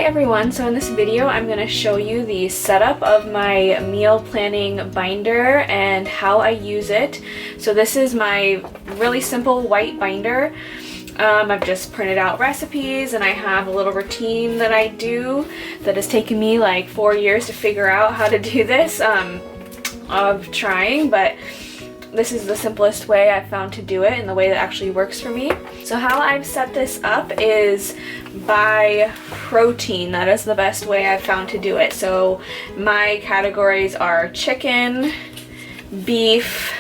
Hi everyone, so in this video I'm going to show you the setup of my meal planning binder and how I use it. So this is my really simple white binder. I've just printed out recipes and I have a little routine that I do that has taken me like 4 years to figure out how to do this, of trying, but this is the simplest way I've found to do it and the way that actually works for me. So how I've set this up is by protein. That is the best way I've found to do it. So my categories are chicken, beef,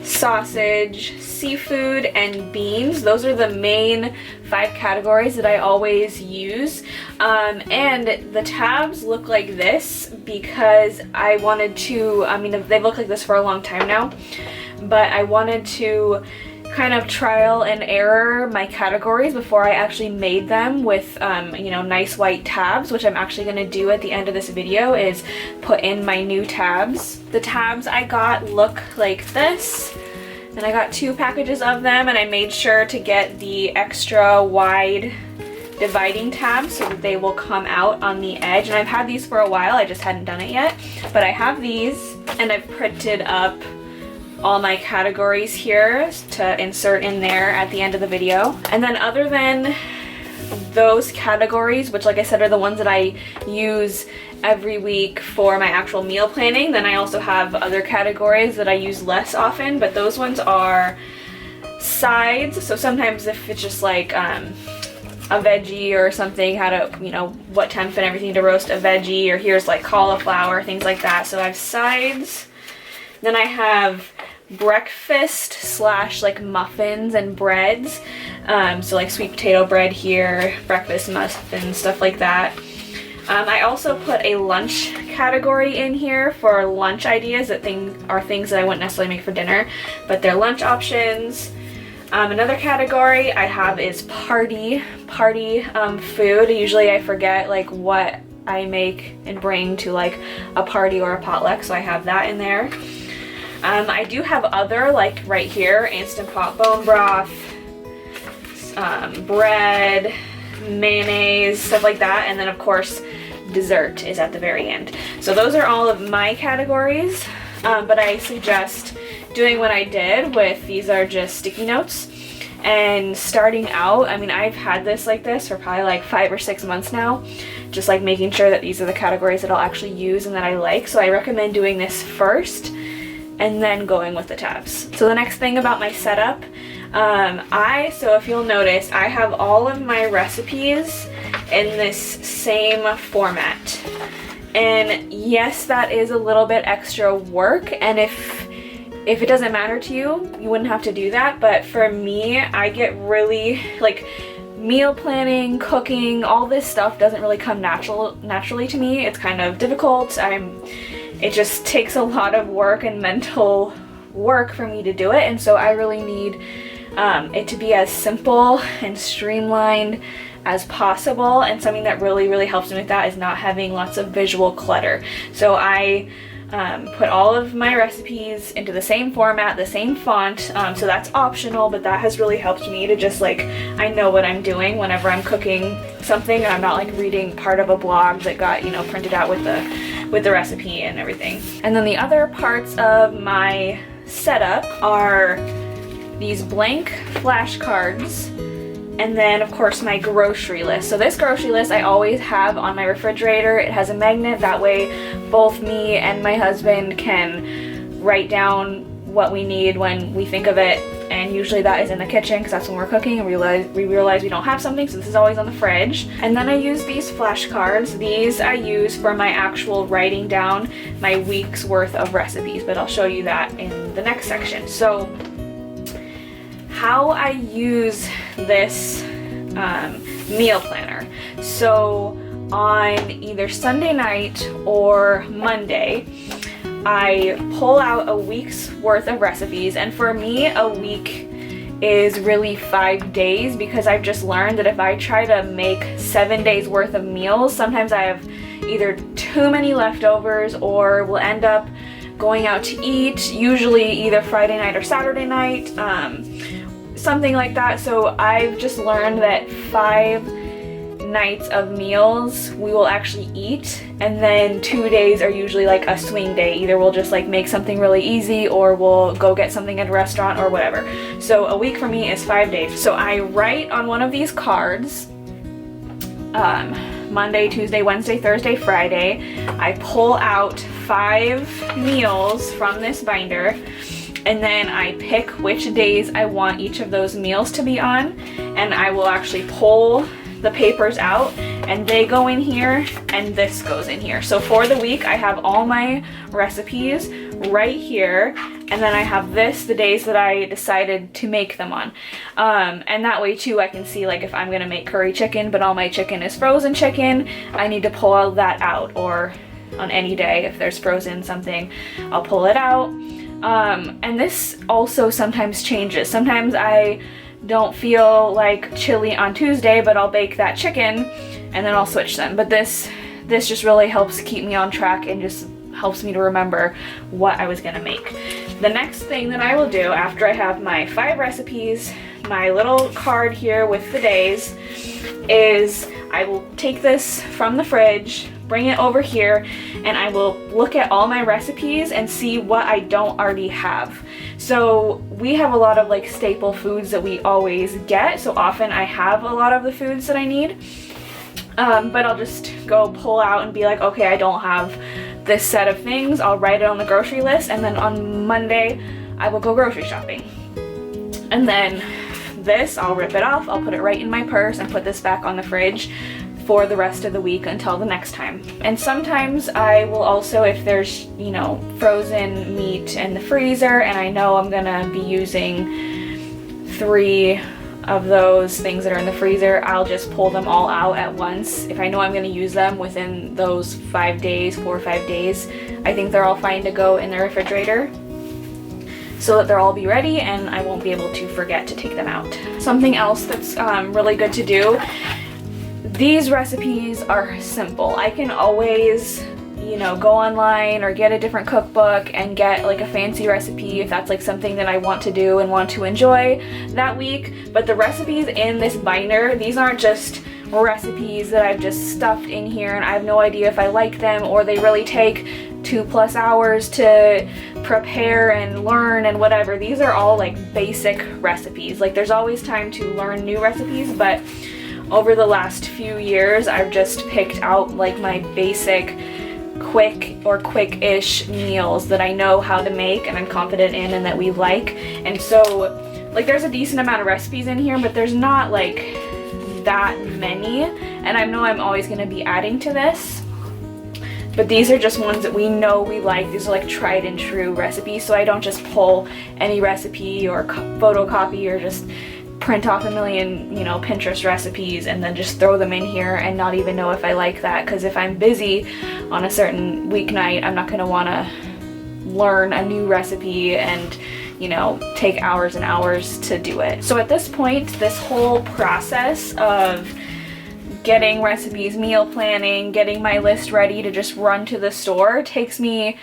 sausage, seafood, and beans. Those are the main 5 categories that I always use. And the tabs look like this because I wanted to, they've looked like this for a long time now, but I wanted to kind of trial and error my categories before I actually made them with nice white tabs, which I'm actually going to do at the end of this video, is put in my new tabs. The tabs I got look like this, and I got 2 packages of them, and I made sure to get the extra wide dividing tabs so that they will come out on the edge. And I've had these for a while, I just hadn't done it yet, but I have these, and I've printed up all my categories here to insert in there at the end of the video. And then other than those categories, which like I said are the ones that I use every week for my actual meal planning, then I also have other categories that I use less often, but those ones are sides. So sometimes if it's just like a veggie or something, how to, what temp and everything to roast a veggie, or here's like cauliflower, things like that. So I have sides. Then I have breakfast slash like muffins and breads. So like sweet potato bread here, breakfast muffins, stuff like that. I also put a lunch category in here for lunch ideas that are things that I wouldn't necessarily make for dinner, but they're lunch options. Another category I have is party food. Usually I forget like what I make and bring to like a party or a potluck, so I have that in there. I do have other, like right here, Instant Pot bone broth, bread, mayonnaise, stuff like that, and then of course dessert is at the very end. So those are all of my categories, but I suggest doing what I did with these are just sticky notes. And starting out, I've had this like this for probably like 5 or 6 months now, just like making sure that these are the categories that I'll actually use and that I like. So I recommend doing this first and then going with the tabs. So the next thing about my setup, so if you'll notice, I have all of my recipes in this same format. And yes, that is a little bit extra work, and if it doesn't matter to you, you wouldn't have to do that, but for me, I get really, like, meal planning, cooking, all this stuff doesn't really come naturally to me. It's kind of difficult. It just takes a lot of work and mental work for me to do it, and so I really need it to be as simple and streamlined as possible, and something that really helps me with that is not having lots of visual clutter. So I put all of my recipes into the same format, the same font, so that's optional, but that has really helped me to just like, I know what I'm doing whenever I'm cooking something, and I'm not like reading part of a blog that got, printed out with the recipe and everything. And then the other parts of my setup are these blank flashcards, and then of course my grocery list. So this grocery list I always have on my refrigerator. It has a magnet, that way both me and my husband can write down what we need when we think of it, and usually that is in the kitchen because that's when we're cooking and we realize we don't have something, so this is always on the fridge. And then I use these flashcards. These I use for my actual writing down my week's worth of recipes, but I'll show you that in the next section. So how I use this meal planner. So on either Sunday night or Monday, I pull out a week's worth of recipes, and for me a week is really 5 days, because I've just learned that if I try to make 7 days worth of meals, sometimes I have either too many leftovers or will end up going out to eat, usually either Friday night or Saturday night, something like that. So I've just learned that 5 nights of meals we will actually eat, and then 2 days are usually like a swing day. Either we'll just like make something really easy, or we'll go get something at a restaurant or whatever. So a week for me is 5 days. So I write on one of these cards Monday, Tuesday, Wednesday, Thursday, Friday. I pull out 5 meals from this binder, and then I pick which days I want each of those meals to be on, and I will actually pull the papers out, and they go in here and this goes in here. So for the week I have all my recipes right here, and then I have this, the days that I decided to make them on. And that way too I can see like if I'm gonna make curry chicken but all my chicken is frozen chicken, I need to pull all that out, or on any day if there's frozen something, I'll pull it out. And this also sometimes changes. Sometimes I don't feel like chili on Tuesday, but I'll bake that chicken and then I'll switch them. But this just really helps keep me on track and just helps me to remember what I was gonna make. The next thing that I will do after I have my 5 recipes, my little card here with the days, is I will take this from the fridge, bring it over here, and I will look at all my recipes and see what I don't already have. So we have a lot of like staple foods that we always get, so often I have a lot of the foods that I need. But I'll just go pull out and be like, okay, I don't have this set of things. I'll write it on the grocery list, and then on Monday I will go grocery shopping. And then this, I'll rip it off, I'll put it right in my purse and put this back on the fridge for the rest of the week until the next time. And sometimes I will also, if there's, you know, frozen meat in the freezer and I know I'm gonna be using 3 of those things that are in the freezer, I'll just pull them all out at once. If I know I'm gonna use them within those 5 days, 4 or 5 days, I think they're all fine to go in the refrigerator, so that they'll all be ready and I won't be able to forget to take them out. Something else that's really good to do, these recipes are simple. I can always, you know, go online or get a different cookbook and get like a fancy recipe if that's like something that I want to do and want to enjoy that week. But the recipes in this binder, these aren't just recipes that I've just stuffed in here and I have no idea if I like them, or they really take 2+ hours to prepare and learn and whatever. These are all like basic recipes. Like there's always time to learn new recipes, but over the last few years I've just picked out like my basic quick or quick-ish meals that I know how to make and I'm confident in and that we like. And so like there's a decent amount of recipes in here, but there's not like that many, and I know I'm always going to be adding to this, but these are just ones that we know we like. These are like tried and true recipes, so I don't just pull any recipe or photocopy or just print off a million, you know, Pinterest recipes and then just throw them in here and not even know if I like that, because if I'm busy on a certain weeknight, I'm not going to want to learn a new recipe and, you know, take hours and hours to do it. So at this point, this whole process of getting recipes, meal planning, getting my list ready to just run to the store takes me,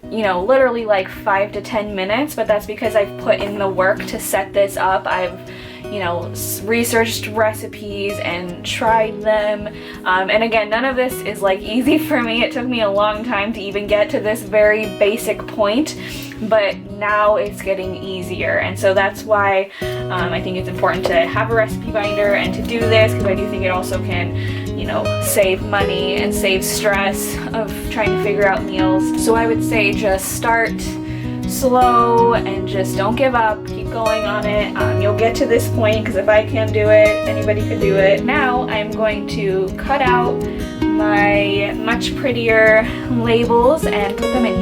you know, literally like 5 to 10 minutes, but that's because I've put in the work to set this up. I've, you know, researched recipes and tried them. And again, none of this is like easy for me. It took me a long time to even get to this very basic point, but now it's getting easier. And so that's why I think it's important to have a recipe binder and to do this, because I do think it also can, you know, save money and save stress of trying to figure out meals. So I would say just start slow and just don't give up. Keep going on it. You'll get to this point, because if I can do it, anybody can do it. Now I'm going to cut out my much prettier labels and put them in